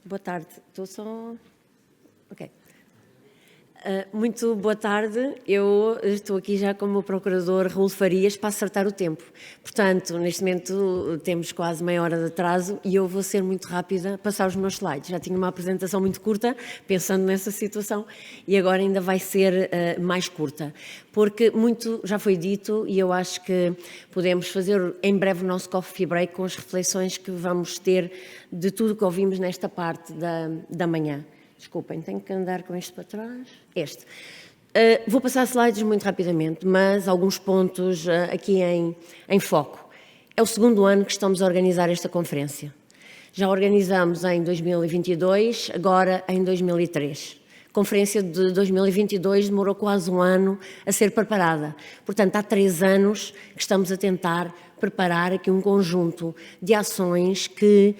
Boa tarde. Estou só... Ok. Muito boa tarde. Eu estou aqui já como procurador Raul Farias para acertar o tempo. Portanto, neste momento temos quase meia hora de atraso e eu vou ser muito rápida a passar os meus slides. Já tinha uma apresentação muito curta, pensando nessa situação, e agora ainda vai ser mais curta, porque muito já foi dito e eu acho que podemos fazer em breve o nosso coffee break com as reflexões que vamos ter de tudo que ouvimos nesta parte da manhã. Desculpem, tenho que andar com isto para trás. Vou passar slides muito rapidamente, mas alguns pontos aqui em foco. É o segundo ano que estamos a organizar esta conferência. Já organizamos em 2022, agora em 2003. A conferência de 2022 demorou quase um ano a ser preparada. Portanto, há 3 anos que estamos a tentar preparar aqui um conjunto de ações que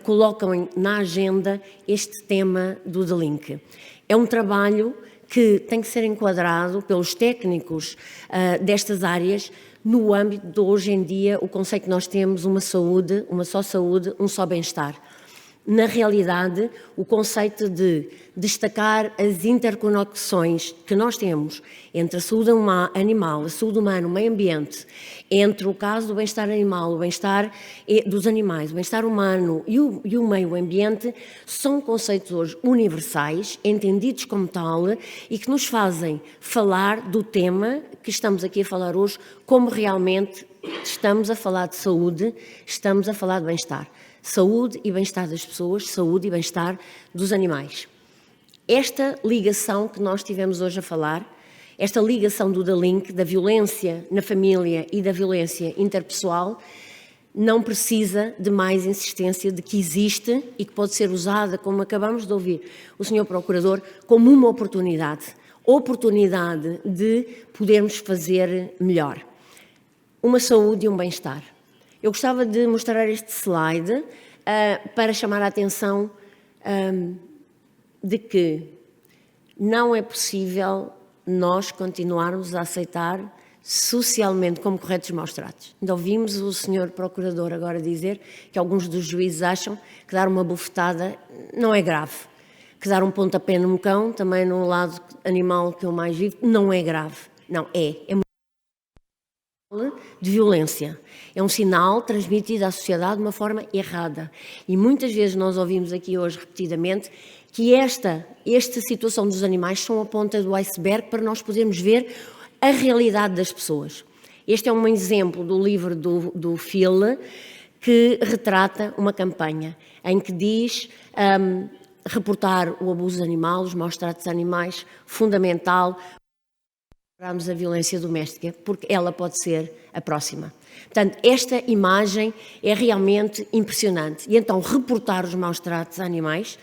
colocam na agenda este tema do The Link. É um trabalho que tem que ser enquadrado pelos técnicos destas áreas no âmbito de hoje em dia o conceito que nós temos, uma saúde, uma só saúde, um só bem-estar. Na realidade, o conceito de destacar as interconexões que nós temos entre a saúde animal, a saúde humana, o meio ambiente, entre o caso do bem-estar animal, o bem-estar dos animais, o bem-estar humano e o meio ambiente, são conceitos hoje universais, entendidos como tal, e que nos fazem falar do tema que estamos aqui a falar hoje, como realmente estamos a falar de saúde, estamos a falar de bem-estar. Saúde e bem-estar das pessoas, saúde e bem-estar dos animais. Esta ligação que nós tivemos hoje a falar, esta ligação do The Link, da violência na família e da violência interpessoal, não precisa de mais insistência de que existe e que pode ser usada, como acabamos de ouvir o Sr. Procurador, como uma oportunidade de podermos fazer melhor. Uma saúde e um bem-estar. Eu gostava de mostrar este slide para chamar a atenção de que não é possível nós continuarmos a aceitar socialmente como corretos maus-tratos. Ainda ouvimos o Sr. Procurador agora dizer que alguns dos juízes acham que dar uma bofetada não é grave, que dar um pontapé num cão, também no lado animal que eu mais vivo, não é grave. Não, é de violência. É um sinal transmitido à sociedade de uma forma errada. E muitas vezes nós ouvimos aqui hoje repetidamente que esta situação dos animais são a ponta do iceberg para nós podermos ver a realidade das pessoas. Este é um exemplo do livro do Phil, que retrata uma campanha em que diz reportar o abuso animal, os maus-tratos animais, fundamental, a violência doméstica, porque ela pode ser a próxima. Portanto, esta imagem é realmente impressionante. E então, reportar os maus-tratos a animais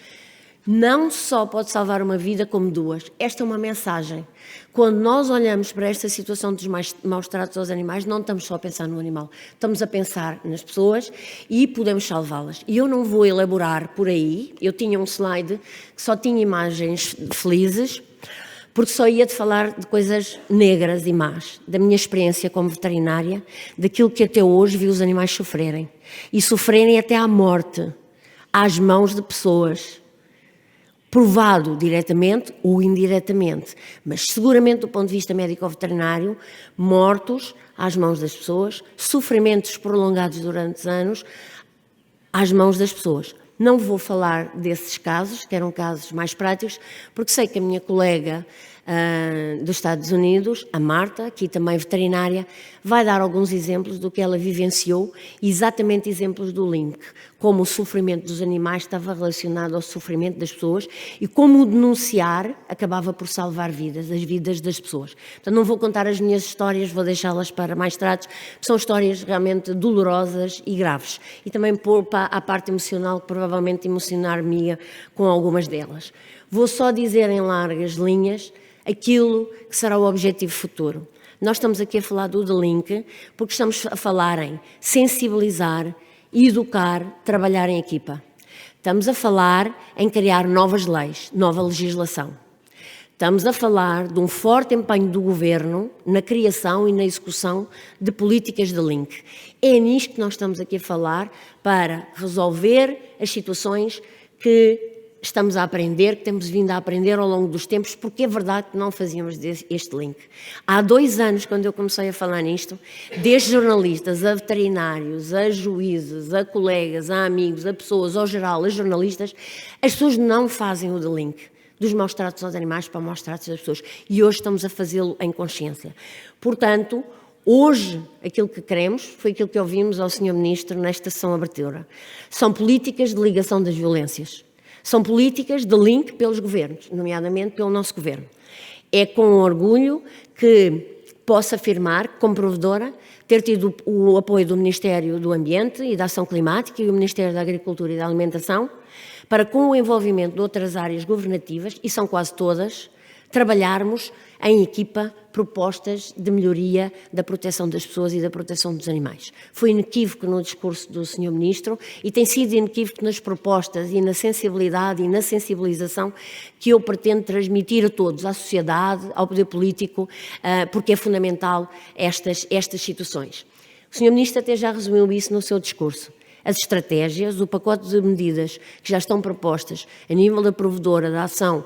não só pode salvar uma vida, como 2. Esta é uma mensagem. Quando nós olhamos para esta situação dos maus-tratos aos animais, não estamos só a pensar no animal, estamos a pensar nas pessoas e podemos salvá-las. E eu não vou elaborar por aí, eu tinha um slide que só tinha imagens felizes, porque só ia de falar de coisas negras e más, da minha experiência como veterinária, daquilo que até hoje vi os animais sofrerem. E sofrerem até à morte, às mãos de pessoas. Provado diretamente ou indiretamente, mas seguramente do ponto de vista médico-veterinário, mortos às mãos das pessoas, sofrimentos prolongados durante anos às mãos das pessoas. Não vou falar desses casos, que eram casos mais práticos, porque sei que a minha colega dos Estados Unidos, a Marta, aqui também veterinária, vai dar alguns exemplos do que ela vivenciou, exatamente exemplos do link, como o sofrimento dos animais estava relacionado ao sofrimento das pessoas e como o denunciar acabava por salvar vidas, as vidas das pessoas. Portanto, não vou contar as minhas histórias, vou deixá-las para mais tratos, são histórias realmente dolorosas e graves. E também pôr à parte emocional, que provavelmente emocionar-me-ia com algumas delas. Vou só dizer em largas linhas aquilo que será o objetivo futuro. Nós estamos aqui a falar do The Link porque estamos a falar em sensibilizar, educar, trabalhar em equipa. Estamos a falar em criar novas leis, nova legislação. Estamos a falar de um forte empenho do Governo na criação e na execução de políticas de link. É nisto que nós estamos aqui a falar para resolver as situações que estamos a aprender, que temos vindo a aprender ao longo dos tempos, porque é verdade que não fazíamos este link. Há 2 anos, quando eu comecei a falar nisto, desde jornalistas, a veterinários, a juízes, a colegas, a amigos, a pessoas, ao geral, a jornalistas, as pessoas não fazem o de link dos maus tratos aos animais para maus tratos das pessoas. E hoje estamos a fazê-lo em consciência. Portanto, hoje, aquilo que queremos foi aquilo que ouvimos ao Sr. Ministro nesta sessão abertura. São políticas de ligação das violências. São políticas de link pelos governos, nomeadamente pelo nosso governo. É com orgulho que posso afirmar, como provedora, ter tido o apoio do Ministério do Ambiente e da Ação Climática e o Ministério da Agricultura e da Alimentação, para, com o envolvimento de outras áreas governativas, e são quase todas, trabalharmos em equipa propostas de melhoria da proteção das pessoas e da proteção dos animais. Foi inequívoco no discurso do Sr. Ministro e tem sido inequívoco nas propostas e na sensibilidade e na sensibilização que eu pretendo transmitir a todos, à sociedade, ao poder político, porque é fundamental estas situações. O Sr. Ministro até já resumiu isso no seu discurso. As estratégias, o pacote de medidas que já estão propostas a nível da provedora, da ação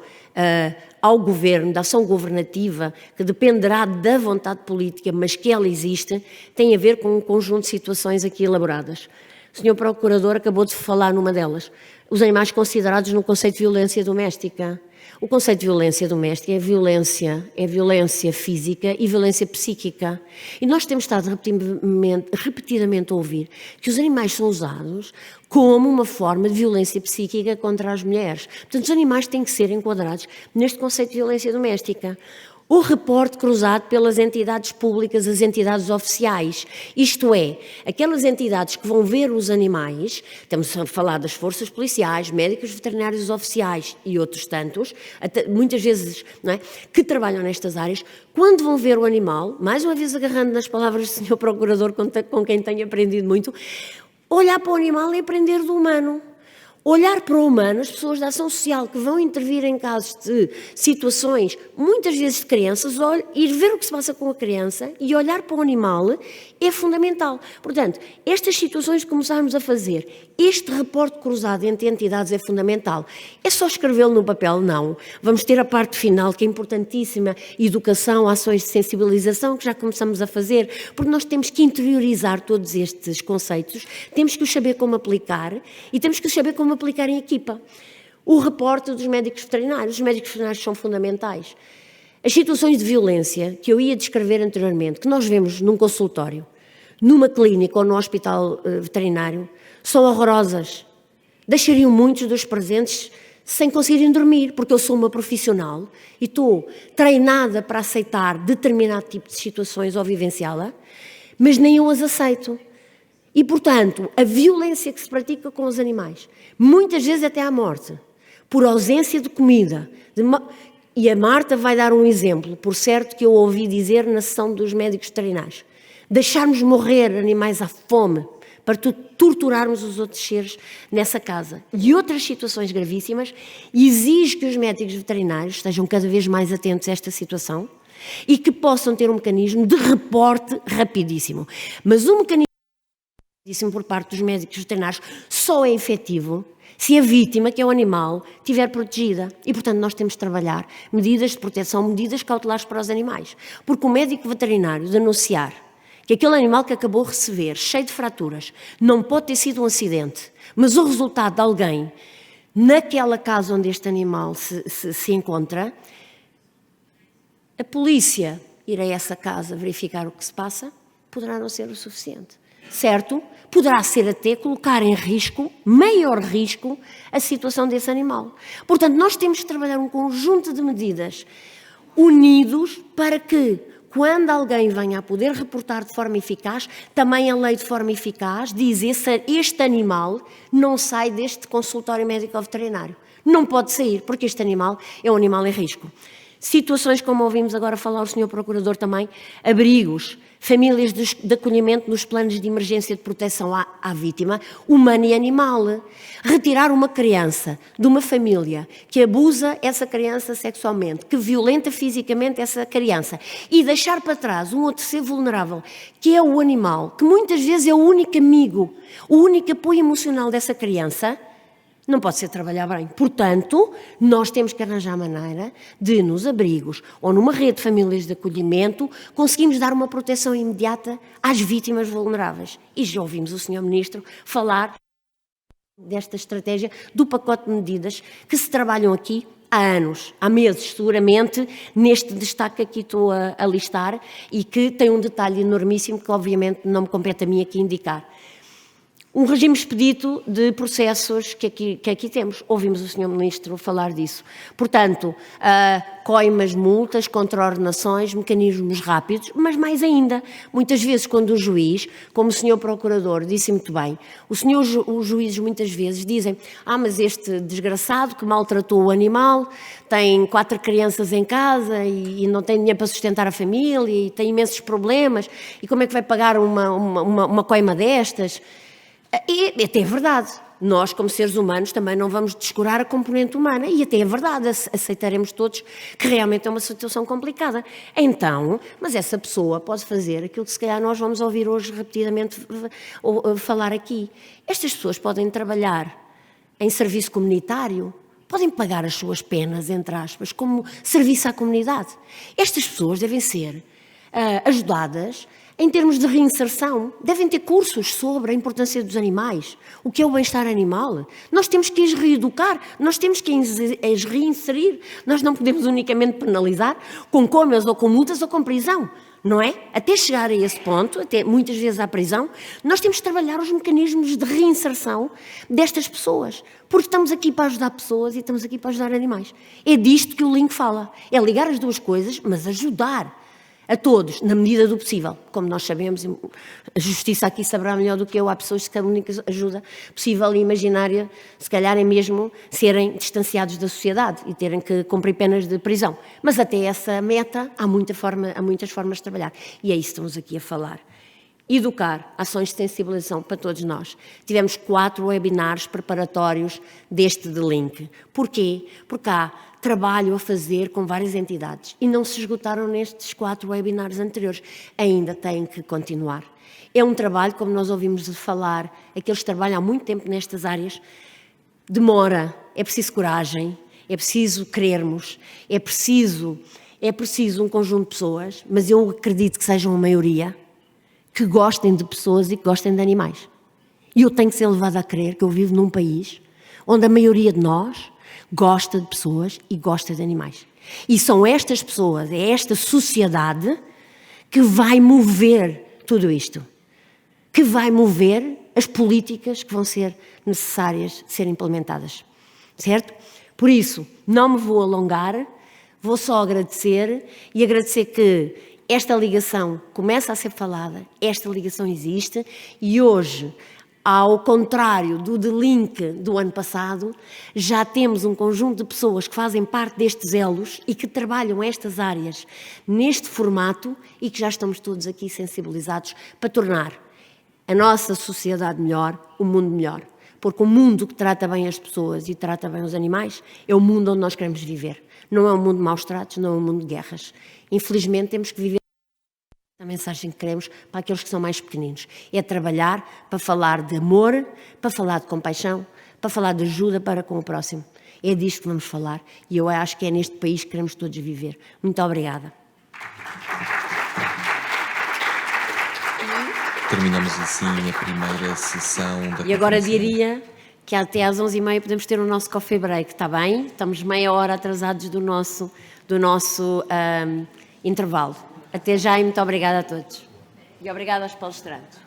ao Governo, da ação governativa, que dependerá da vontade política, mas que ela existe, tem a ver com um conjunto de situações aqui elaboradas. O Sr. Procurador acabou de falar numa delas. Os animais considerados no conceito de violência doméstica. O conceito de violência doméstica é violência física e violência psíquica. E nós temos estado repetidamente a ouvir que os animais são usados como uma forma de violência psíquica contra as mulheres. Portanto, os animais têm que ser enquadrados neste conceito de violência doméstica. O reporte cruzado pelas entidades públicas, as entidades oficiais, isto é, aquelas entidades que vão ver os animais, estamos a falar das forças policiais, médicos veterinários oficiais e outros tantos, muitas vezes, não é, que trabalham nestas áreas, quando vão ver o animal, mais uma vez agarrando nas palavras do Sr. Procurador, com quem tenho aprendido muito, olhar para o animal e aprender do humano. Olhar para o humano, as pessoas da ação social que vão intervir em casos de situações, muitas vezes de crianças, ir ver o que se passa com a criança e olhar para o animal é fundamental. Portanto, estas situações que começarmos a fazer, este reporte cruzado entre entidades é fundamental. É só escrevê-lo no papel? Não. Vamos ter a parte final, que é importantíssima, educação, ações de sensibilização, que já começamos a fazer, porque nós temos que interiorizar todos estes conceitos, temos que os saber como aplicar e temos que saber como aplicar em equipa. O reporte dos médicos veterinários. Os médicos veterinários são fundamentais. As situações de violência que eu ia descrever anteriormente, que nós vemos num consultório, numa clínica ou no hospital veterinário, são horrorosas. Deixariam muitos dos presentes sem conseguirem dormir, porque eu sou uma profissional e estou treinada para aceitar determinado tipo de situações ou vivenciá-la, mas nem eu as aceito. E, portanto, a violência que se pratica com os animais, muitas vezes até à morte, por ausência de comida. E a Marta vai dar um exemplo, por certo, que eu ouvi dizer na sessão dos médicos veterinários. Deixarmos morrer animais à fome para torturarmos os outros seres nessa casa. E outras situações gravíssimas, exige que os médicos veterinários estejam cada vez mais atentos a esta situação e que possam ter um mecanismo de reporte rapidíssimo. Mas o mecanismo por parte dos médicos veterinários só é efetivo se a vítima, que é o animal, estiver protegida. E, portanto, nós temos de trabalhar medidas de proteção, medidas cautelares para os animais. Porque o médico veterinário denunciar que aquele animal que acabou de receber, cheio de fraturas, não pode ter sido um acidente, mas o resultado de alguém naquela casa onde este animal se encontra, a polícia ir a essa casa verificar o que se passa, poderá não ser o suficiente. Certo? Poderá ser até colocar em risco, maior risco, a situação desse animal. Portanto, nós temos que trabalhar um conjunto de medidas unidos para que, quando alguém venha a poder reportar de forma eficaz, também a lei de forma eficaz diz este animal não sai deste consultório médico-veterinário. Não pode sair, porque este animal é um animal em risco. Situações como ouvimos agora falar o Sr. Procurador também, abrigos, famílias de acolhimento nos planos de emergência de proteção à vítima, humana e animal. Retirar uma criança de uma família que abusa essa criança sexualmente, que violenta fisicamente essa criança e deixar para trás um outro ser vulnerável, que é o animal, que muitas vezes é o único amigo, o único apoio emocional dessa criança, não pode ser trabalhar bem. Portanto, nós temos que arranjar maneira de, nos abrigos ou numa rede de famílias de acolhimento, conseguimos dar uma proteção imediata às vítimas vulneráveis. E já ouvimos o Sr. Ministro falar desta estratégia, do pacote de medidas que se trabalham aqui há anos, há meses, seguramente, neste destaque que aqui estou a listar e que tem um detalhe enormíssimo que, obviamente, não me compete a mim aqui indicar. Um regime expedito de processos que aqui temos. Ouvimos o Sr. Ministro falar disso. Portanto, coimas, multas, contraordenações, mecanismos rápidos, mas mais ainda, muitas vezes quando o juiz, como o Sr. Procurador disse muito bem, os juízes muitas vezes dizem: mas este desgraçado que maltratou o animal, tem 4 crianças em casa e não tem dinheiro para sustentar a família e tem imensos problemas, e como é que vai pagar uma coima destas? E até é verdade, nós como seres humanos também não vamos descurar a componente humana e até é verdade, aceitaremos todos que realmente é uma situação complicada. Então, mas essa pessoa pode fazer aquilo que se calhar nós vamos ouvir hoje repetidamente falar aqui. Estas pessoas podem trabalhar em serviço comunitário, podem pagar as suas penas, entre aspas, como serviço à comunidade. Estas pessoas devem ser ajudadas em termos de reinserção, devem ter cursos sobre a importância dos animais, o que é o bem-estar animal. Nós temos que as reeducar, nós temos que as reinserir. Nós não podemos unicamente penalizar com coimas ou com multas ou com prisão, não é? Até chegar a esse ponto, até muitas vezes à prisão, nós temos que trabalhar os mecanismos de reinserção destas pessoas, porque estamos aqui para ajudar pessoas e estamos aqui para ajudar animais. É disto que o link fala, é ligar as duas coisas, mas ajudar a todos, na medida do possível. Como nós sabemos, a justiça aqui saberá melhor do que eu, há pessoas que a única ajuda possível e imaginária, se calhar é mesmo serem distanciados da sociedade e terem que cumprir penas de prisão. Mas até essa meta há muitas formas de trabalhar. E é isso que estamos aqui a falar. Educar, ações de sensibilização para todos nós. Tivemos 4 webinars preparatórios deste de link. Porquê? Porque há trabalho a fazer com várias entidades e não se esgotaram nestes 4 webinars anteriores. Ainda têm que continuar. É um trabalho, como nós ouvimos falar, aqueles que trabalham há muito tempo nestas áreas, demora, é preciso coragem, é preciso querermos, é preciso um conjunto de pessoas, mas eu acredito que sejam a maioria, que gostem de pessoas e que gostem de animais. E eu tenho que ser levada a crer que eu vivo num país onde a maioria de nós gosta de pessoas e gosta de animais. E são estas pessoas, é esta sociedade que vai mover tudo isto, que vai mover as políticas que vão ser necessárias de serem implementadas, certo? Por isso, não me vou alongar, vou só agradecer e agradecer que esta ligação começa a ser falada, esta ligação existe e hoje, ao contrário do The Link do ano passado, já temos um conjunto de pessoas que fazem parte destes elos e que trabalham estas áreas neste formato e que já estamos todos aqui sensibilizados para tornar a nossa sociedade melhor, o mundo melhor. Porque o mundo que trata bem as pessoas e trata bem os animais é o mundo onde nós queremos viver. Não é um mundo de maus tratos, não é um mundo de guerras. Infelizmente temos que viver a mensagem que queremos para aqueles que são mais pequeninos. É trabalhar para falar de amor, para falar de compaixão, para falar de ajuda para com o próximo. É disto que vamos falar e eu acho que é neste país que queremos todos viver. Muito obrigada. Terminamos assim a primeira sessão da E agora conferência. diria que até às 11h30 podemos ter o nosso coffee break, está bem? Estamos meia hora atrasados do nosso intervalo. Até já e muito obrigada a todos. E obrigada aos palestrantes.